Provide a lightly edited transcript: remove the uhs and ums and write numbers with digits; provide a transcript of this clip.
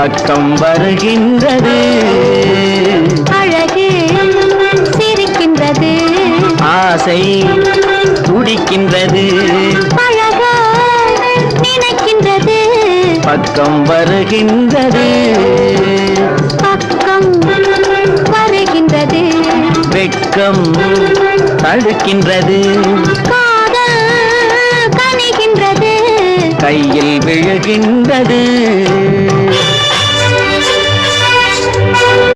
பக்கம் வருகின்றது. அழகு சிரிக்கின்றது, ஆசை துடிக்கின்றது, பழக நினைக்கின்றது. பக்கம் வருகின்றது, பக்கம் வருகின்றது. வெட்கம் தடுக்கின்றது, காதல் கனிகின்றது, கையில் விழுகின்றது.